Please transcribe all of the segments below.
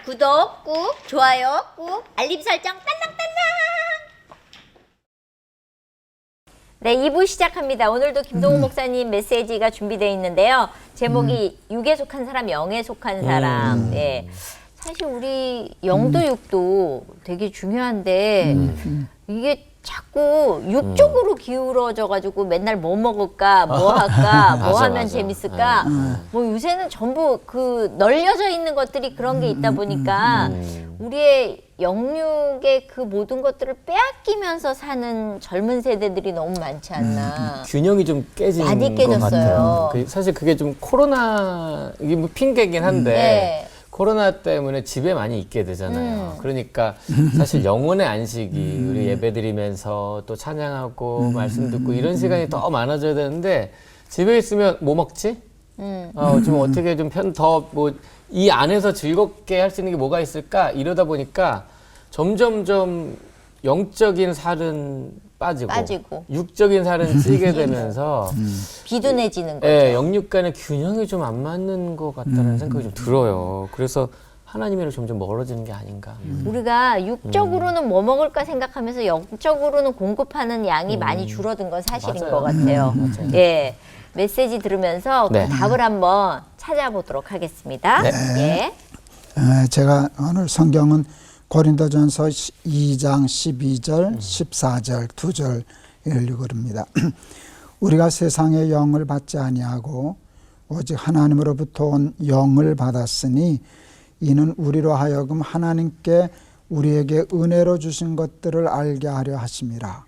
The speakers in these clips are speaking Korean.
구독 꾹, 좋아요 꾹, 알림 설정 딸랑딸랑. 네, 2부 시작합니다. 오늘도 김동호 목사님 메시지가 준비되어 있는데요. 제목이 육에 속한 사람, 영에 속한 사람. 예. 사실 우리 영도 육도 되게 중요한데 이게 자꾸 육쪽으로 기울어져 가지고 맨날 뭐 먹을까, 뭐 할까, 뭐 하면 재밌을까. 뭐 요새는 전부 그 널려져 있는 것들이 그런 게 있다 보니까 우리의 영육의 그 모든 것들을 빼앗기면서 사는 젊은 세대들이 너무 많지 않나. 균형이 좀 깨진 많이 것 깨졌어요. 같아요. 사실 그게 좀 코로나, 이게 뭐 핑계긴 한데 네. 코로나 때문에 집에 많이 있게 되잖아요. 그러니까 사실 영혼의 안식이 우리 예배드리면서 또 찬양하고 말씀 듣고 이런 시간이 더 많아져야 되는데 집에 있으면 뭐 먹지? 좀 어떻게 좀 더 뭐 이 안에서 즐겁게 할 수 있는 게 뭐가 있을까? 이러다 보니까 점점점 영적인 살은 빠지고 육적인 살은 찌게 되면서 비둔해지는 거죠. 예, 영육 간의 균형이 좀 안 맞는 것 같다는 생각이 좀 들어요. 그래서 하나님이랑 점점 멀어지는 게 아닌가. 우리가 육적으로는 뭐 먹을까 생각하면서 영적으로는 공급하는 양이 많이 줄어든 건 사실인 맞아요. 것 같아요. 예. 메시지 들으면서 네. 그 답을 한번 찾아보도록 하겠습니다. 예. 제가 오늘 성경은 고린도전서 2장 12절, 14절, 2절 읽으렵니다. 우리가 세상의 영을 받지 아니하고 오직 하나님으로부터 온 영을 받았으니 이는 우리로 하여금 하나님께 우리에게 은혜로 주신 것들을 알게 하려 하심이라.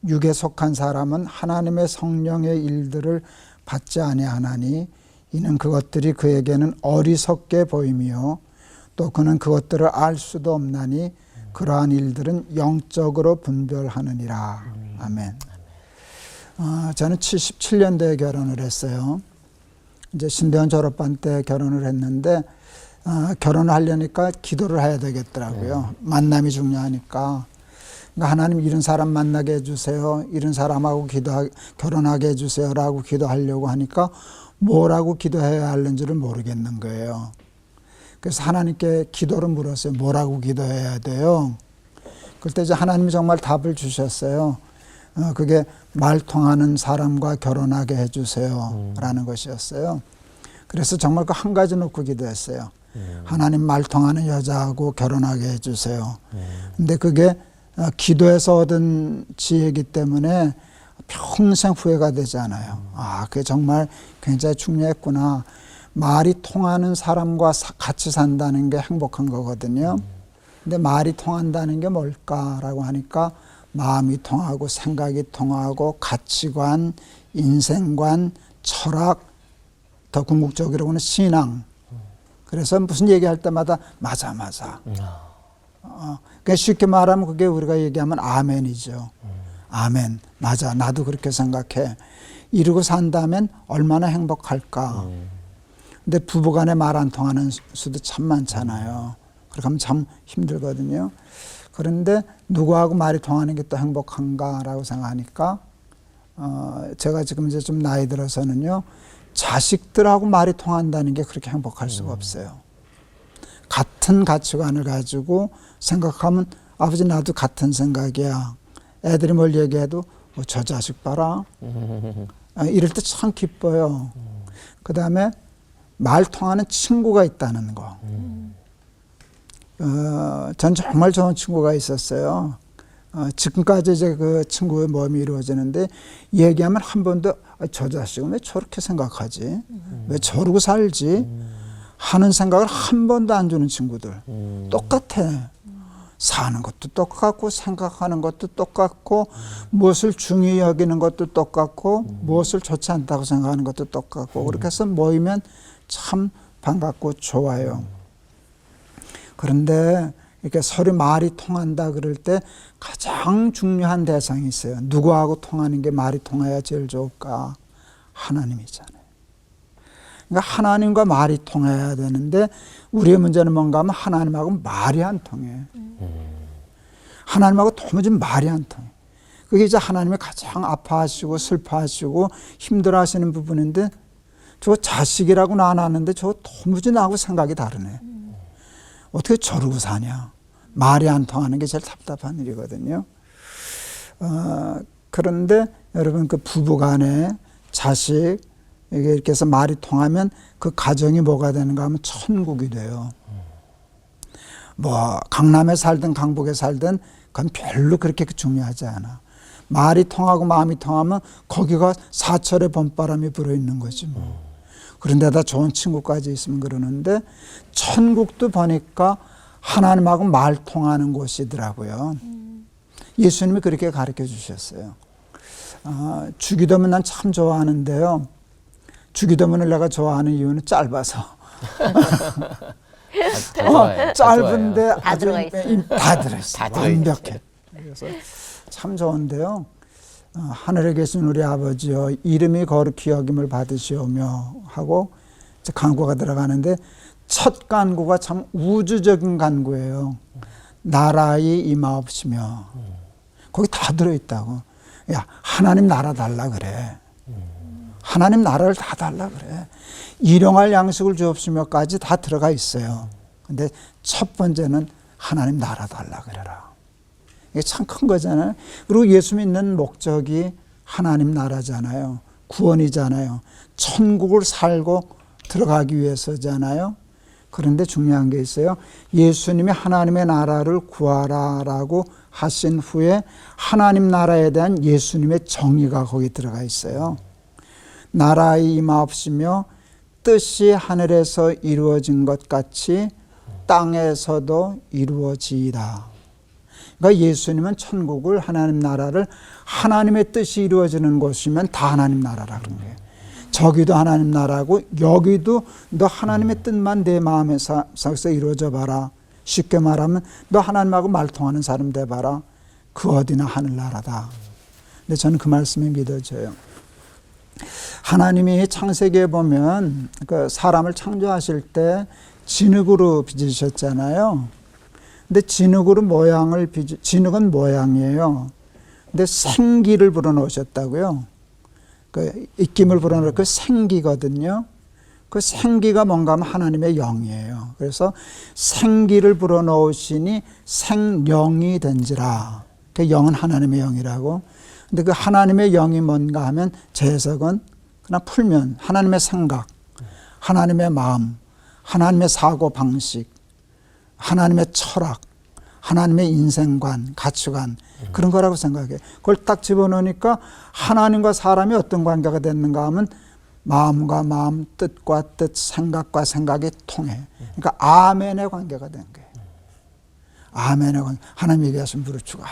육에 속한 사람은 하나님의 성령의 일들을 받지 아니하나니 이는 그것들이 그에게는 어리석게 보이며 또 그는 그것들을 알 수도 없나니 그러한 일들은 영적으로 분별하느니라. 아멘. 저는 77년도에 결혼을 했어요. 이제 신대원 졸업반 때 결혼을 했는데 결혼을 하려니까 기도를 해야 되겠더라고요. 만남이 중요하니까. 그러니까 하나님 이런 사람 만나게 해주세요. 이런 사람하고 결혼하게 해주세요라고 기도하려고 하니까 뭐라고 기도해야 하는지를 모르겠는 거예요. 그래서 하나님께 기도를 물었어요. 뭐라고 기도해야 돼요? 그때 이제 하나님이 정말 답을 주셨어요. 그게 말 통하는 사람과 결혼하게 해주세요. 라는 것이었어요. 그래서 정말 그 한 가지 놓고 기도했어요. 하나님 말 통하는 여자하고 결혼하게 해주세요. 근데 그게 기도에서 얻은 지혜이기 때문에 평생 후회가 되지 않아요. 그게 정말 굉장히 중요했구나. 말이 통하는 사람과 같이 산다는 게 행복한 거거든요. 근데 말이 통한다는 게 뭘까라고 하니까 마음이 통하고 생각이 통하고 가치관, 인생관, 철학, 더 궁극적으로는 신앙. 그래서 무슨 얘기할 때마다 맞아. 그러니까 쉽게 말하면 그게 우리가 얘기하면 아멘이죠. 아멘. 맞아. 나도 그렇게 생각해. 이러고 산다면 얼마나 행복할까. 근데 부부간에 말 안 통하는 수도 참 많잖아요. 그렇게 하면 참 힘들거든요. 그런데 누구하고 말이 통하는 게 또 행복한가라고 생각하니까 제가 지금 이제 좀 나이 들어서는요. 자식들하고 말이 통한다는 게 그렇게 행복할 수가 없어요. 같은 가치관을 가지고 생각하면 아버지 나도 같은 생각이야. 애들이 뭘 얘기해도 저 자식 봐라. 이럴 때 참 기뻐요. 그 다음에 말 통하는 친구가 있다는 거. 전 정말 좋은 친구가 있었어요. 지금까지 이제 그 친구의 모험이 이루어지는데 얘기하면 한 번도 저 자식은 왜 저렇게 생각하지? 왜 저러고 살지? 하는 생각을 한 번도 안 주는 친구들. 똑같아. 사는 것도 똑같고 생각하는 것도 똑같고 무엇을 중요히 여기는 것도 똑같고 무엇을 좋지 않다고 생각하는 것도 똑같고 그렇게 해서 모이면 참 반갑고 좋아요. 그런데 이렇게 서로 말이 통한다 그럴 때 가장 중요한 대상이 있어요. 누구하고 통하는 게 말이 통해야 제일 좋을까? 하나님이잖아요. 그러니까 하나님과 말이 통해야 되는데 우리의 문제는 뭔가 하면 하나님하고 말이 안 통해. 하나님하고 도무지 말이 안 통해. 그게 이제 하나님이 가장 아파하시고 슬퍼하시고 힘들어하시는 부분인데 저 자식이라고는 안 하는데 저 도무지 나하고 생각이 다르네. 어떻게 저러고 사냐. 말이 안 통하는 게 제일 답답한 일이거든요. 그런데 여러분 그 부부간에 자식 이게 이렇게 해서 말이 통하면 그 가정이 뭐가 되는가 하면 천국이 돼요. 뭐 강남에 살든 강북에 살든 그건 별로 그렇게 중요하지 않아. 말이 통하고 마음이 통하면 거기가 사철의 봄바람이 불어있는 거지 뭐. 그런데다 좋은 친구까지 있으면 그러는데 천국도 보니까 하나님하고 말 통하는 곳이더라고요. 예수님이 그렇게 가르쳐 주셨어요. 주기도문 난 참 좋아하는데요. 주기도문을 내가 좋아하는 이유는 짧아서. 짧은데 다 들어가 있어요. 다 들어있어. 완벽해. 그래서 참 좋은데요. 하늘에 계신 우리 아버지여 이름이 거룩히 여김을 받으시오며 하고 이제 간구가 들어가는데 첫 간구가 참 우주적인 간구예요. 나라의 임하옵시며 거기 다 들어있다고. 야 하나님 나라 달라 그래. 하나님 나라를 다 달라 그래. 일용할 양식을 주옵시며까지 다 들어가 있어요. 근데 첫 번째는 하나님 나라 달라 그래라. 이게 참 큰 거잖아요. 그리고 예수 믿는 목적이 하나님 나라잖아요. 구원이잖아요. 천국을 살고 들어가기 위해서잖아요. 그런데 중요한 게 있어요. 예수님이 하나님의 나라를 구하라라고 하신 후에 하나님 나라에 대한 예수님의 정의가 거기 들어가 있어요. 나라의 임하옵시며 뜻이 하늘에서 이루어진 것 같이 땅에서도 이루어지이다. 그러니까 예수님은 천국을 하나님 나라를 하나님의 뜻이 이루어지는 곳이면 다 하나님 나라라 그런 거예요. 저기도 하나님 나라고 여기도 너 하나님의 뜻만 내 마음에서 이루어져 봐라. 쉽게 말하면 너 하나님하고 말통하는 사람 돼 봐라. 그 어디나 하늘나라다. 근데 저는 그 말씀이 믿어져요. 하나님이 창세기에 보면 그 사람을 창조하실 때 진흙으로 빚으셨잖아요. 근데 진흙으로 진흙은 모양이에요. 근데 생기를 불어넣으셨다고요. 그 입김을 불어넣을 그 생기거든요. 그 생기가 뭔가 하면 하나님의 영이에요. 그래서 생기를 불어넣으시니 생영이 된지라. 그 영은 하나님의 영이라고. 근데 그 하나님의 영이 뭔가 하면 제 해석은 그냥 풀면 하나님의 생각, 하나님의 마음, 하나님의 사고 방식, 하나님의 철학, 하나님의 인생관, 가치관 그런 거라고 생각해요. 그걸 딱 집어넣으니까 하나님과 사람이 어떤 관계가 됐는가 하면 마음과 마음, 뜻과 뜻, 생각과 생각이 통해. 그러니까 아멘의 관계가 된 거예요. 아멘의 관계. 하나님 얘기하시면 부르치고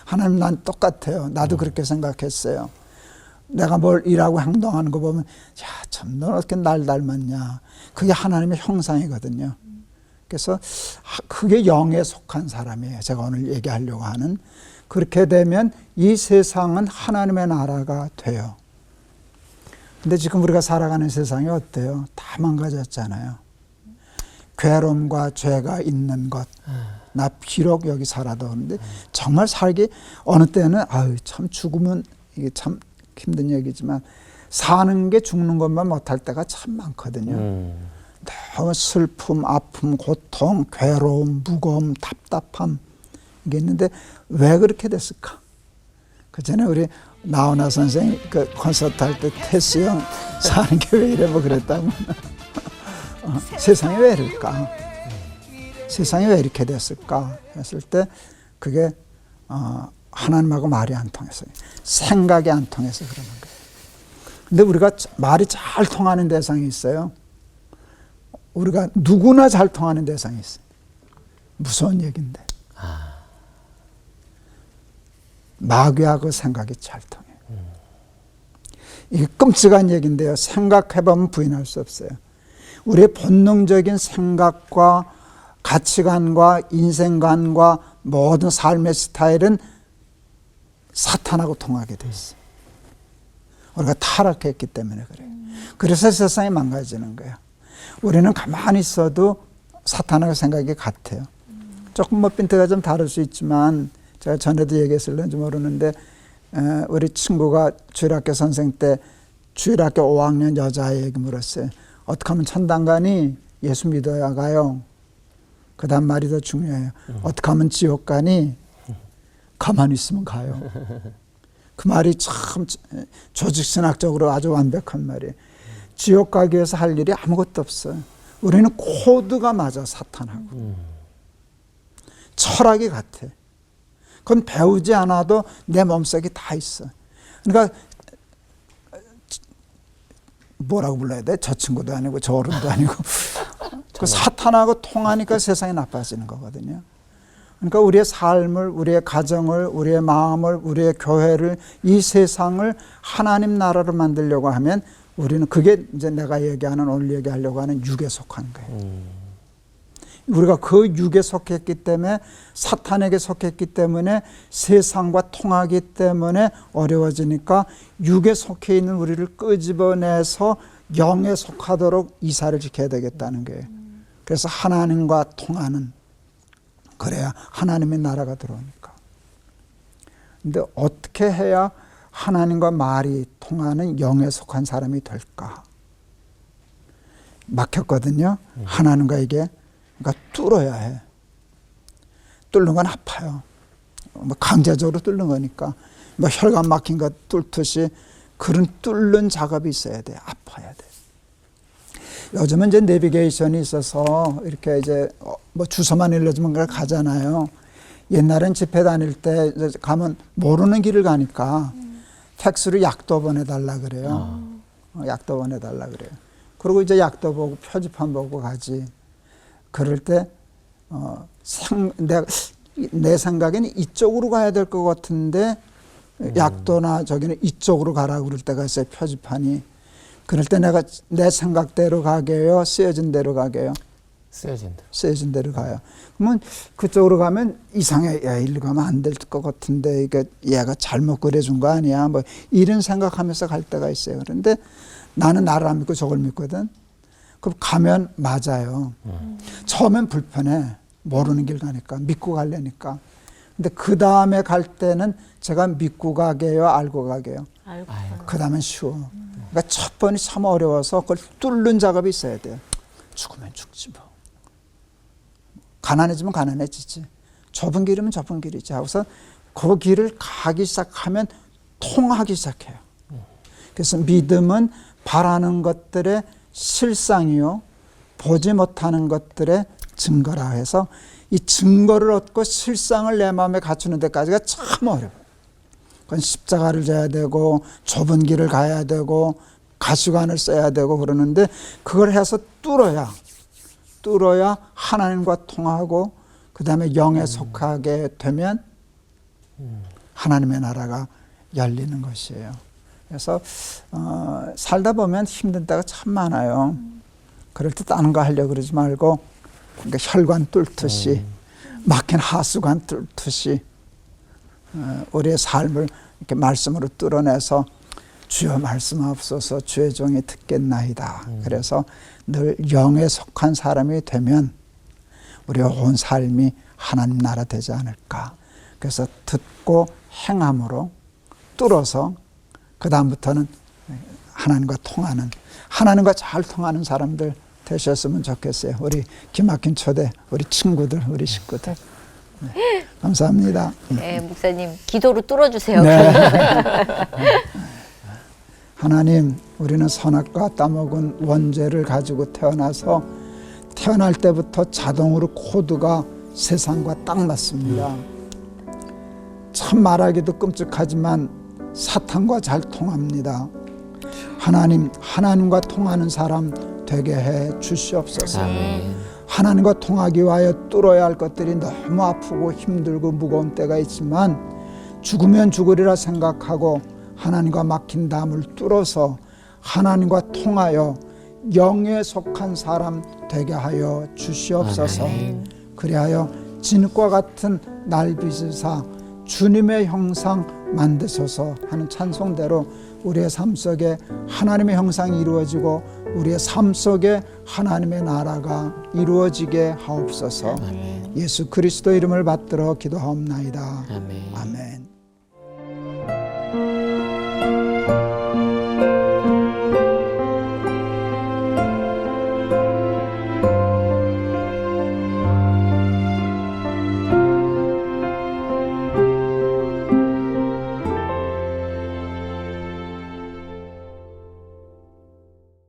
하나님 난 똑같아요. 나도 그렇게 생각했어요. 내가 뭘 일하고 행동하는 거 보면 야, 참 넌 어떻게 날 닮았냐. 그게 하나님의 형상이거든요. 그래서 그게 영에 속한 사람이에요. 제가 오늘 얘기하려고 하는. 그렇게 되면 이 세상은 하나님의 나라가 돼요. 근데 지금 우리가 살아가는 세상이 어때요? 다 망가졌잖아요. 괴로움과 죄가 있는 것. 나 비록 여기 살아도 그런데 정말 살기 어느 때는 아유 참 죽으면 이게 참 힘든 얘기지만 사는 게 죽는 것만 못할 때가 참 많거든요. 너무 슬픔, 아픔, 고통, 괴로움, 무거움, 답답함 이게 있는데 왜 그렇게 됐을까? 그 전에 우리 나훈아 선생 그 콘서트 할 때 테스 형 사는 게 왜 이래 뭐 그랬다고 세상이 왜 이럴까? 세상이 왜 이렇게 됐을까? 했을 때 그게 하나님하고 말이 안 통해서 생각이 안 통해서 그러는 거예요. 근데 우리가 말이 잘 통하는 대상이 있어요. 우리가 누구나 잘 통하는 대상이 있어요. 무서운 얘기인데. 마귀하고 생각이 잘 통해요. 이게 끔찍한 얘기인데요. 생각해보면 부인할 수 없어요. 우리의 본능적인 생각과 가치관과 인생관과 모든 삶의 스타일은 사탄하고 통하게 돼 있어요. 우리가 타락했기 때문에 그래요. 그래서 세상이 망가지는 거예요. 우리는 가만히 있어도 사탄하고 생각이 같아요. 조금 뭐 핀트가 좀 다를 수 있지만 제가 전에도 얘기했을는지 모르는데 우리 친구가 주일학교 선생 때 주일학교 5학년 여자아이에게 물었어요. 어떻게 하면 천당 가니? 예수 믿어야 가요. 그 다음 말이 더 중요해요. 어떻게 하면 지옥 가니? 가만히 있으면 가요. 그 말이 참 조직신학적으로 아주 완벽한 말이에요. 지옥 가기 위해서 할 일이 아무것도 없어요. 우리는 코드가 맞아, 사탄하고. 철학이 같아. 그건 배우지 않아도 내 몸속에 다 있어. 그러니까 뭐라고 불러야 돼? 저 친구도 아니고 저 어른도 아니고 그 사탄하고 통하니까 세상이 나빠지는 거거든요. 그러니까 우리의 삶을, 우리의 가정을, 우리의 마음을, 우리의 교회를, 이 세상을 하나님 나라로 만들려고 하면 우리는 그게 이제 내가 얘기하는, 오늘 얘기하려고 하는 육에 속한 거예요. 우리가 그 육에 속했기 때문에, 사탄에게 속했기 때문에, 세상과 통하기 때문에 어려워지니까 육에 속해 있는 우리를 끄집어내서 영에 속하도록 이사를 지켜야 되겠다는 거예요. 그래서 하나님과 통하는, 그래야 하나님의 나라가 들어오니까. 근데 어떻게 해야 하나님과 말이 통하는 영에 속한 사람이 될까? 막혔거든요. 하나님과 이게. 그러니까 뚫어야 해. 뚫는 건 아파요. 뭐 강제적으로 뚫는 거니까. 뭐 혈관 막힌 거 뚫듯이 그런 뚫는 작업이 있어야 돼. 아파야 돼. 요즘은 이제 내비게이션이 있어서 이렇게 이제 뭐 주소만 일러주면 그걸 가잖아요. 옛날엔 집회 다닐 때 가면 모르는 길을 가니까 텍스로 약도 보내달라 그래요. 약도 보내달라 그래요. 그리고 이제 약도 보고 표지판 보고 가지. 그럴 때 내 생각에는 이쪽으로 가야 될 것 같은데 약도나 저기는 이쪽으로 가라고 그럴 때가 있어요. 표지판이. 그럴 때 내가 내 생각대로 가게요? 쓰여진 대로 가게요? 쓰여진 대로 가요. 그러면 그쪽으로 가면 이상해. 야, 일로 가면 안 될 것 같은데 이게 얘가 잘못 그려준 거 아니야? 뭐 이런 생각하면서 갈 때가 있어요. 그런데 나는 나를 안 믿고 저걸 믿거든. 그럼 가면 맞아요. 처음엔 불편해. 모르는 길 가니까. 믿고 가려니까. 근데 그 다음에 갈 때는 제가 믿고 가게요? 알고 가게요? 알고. 그 다음엔 쉬워. 그러니까 첫 번이 참 어려워서 그걸 뚫는 작업이 있어야 돼요. 죽으면 죽지 뭐. 가난해지면 가난해지지. 좁은 길이면 좁은 길이지. 하고서 그 길을 가기 시작하면 통하기 시작해요. 그래서 믿음은 바라는 것들의 실상이요, 보지 못하는 것들의 증거라 해서 이 증거를 얻고 실상을 내 마음에 갖추는 데까지가 참 어려워요. 그건 십자가를 져야 되고 좁은 길을 가야 되고 가시관을 써야 되고 그러는데 그걸 해서 뚫어야 하나님과 통하고 그 다음에 영에 속하게 되면 하나님의 나라가 열리는 것이에요. 그래서 살다 보면 힘든 때가 참 많아요. 그럴 때 다른 거 하려고 그러지 말고 그러니까 혈관 뚫듯이 막힌 하수관 뚫듯이 우리의 삶을 이렇게 말씀으로 뚫어내서 주여 말씀하옵소서 주의 종이 듣겠나이다. 그래서 늘 영에 속한 사람이 되면 우리의 온 삶이 하나님 나라 되지 않을까. 그래서 듣고 행함으로 뚫어서 그 다음부터는 하나님과 통하는, 하나님과 잘 통하는 사람들 되셨으면 좋겠어요. 우리 기막힌 초대, 우리 친구들, 우리 식구들. 네, 감사합니다. 네, 목사님 기도로 뚫어주세요. 네. 하나님, 우리는 선악과 따먹은 원죄를 가지고 태어나서 태어날 때부터 자동으로 코드가 세상과 딱 맞습니다. 참 말하기도 끔찍하지만 사탄과 잘 통합니다. 하나님, 하나님과 통하는 사람 되게 해 주시옵소서. 아멘. 하나님과 통하기 위하여 뚫어야 할 것들이 너무 아프고 힘들고 무거운 때가 있지만 죽으면 죽으리라 생각하고 하나님과 막힌 담을 뚫어서 하나님과 통하여 영에 속한 사람 되게 하여 주시옵소서. 아멘. 그리하여 진흙과 같은 날 빚으사 주님의 형상 만드소서 하는 찬송대로 우리의 삶 속에 하나님의 형상이 이루어지고 우리의 삶 속에 하나님의 나라가 이루어지게 하옵소서. 예수 그리스도 이름을 받들어 기도하옵나이다. 아멘. 아멘.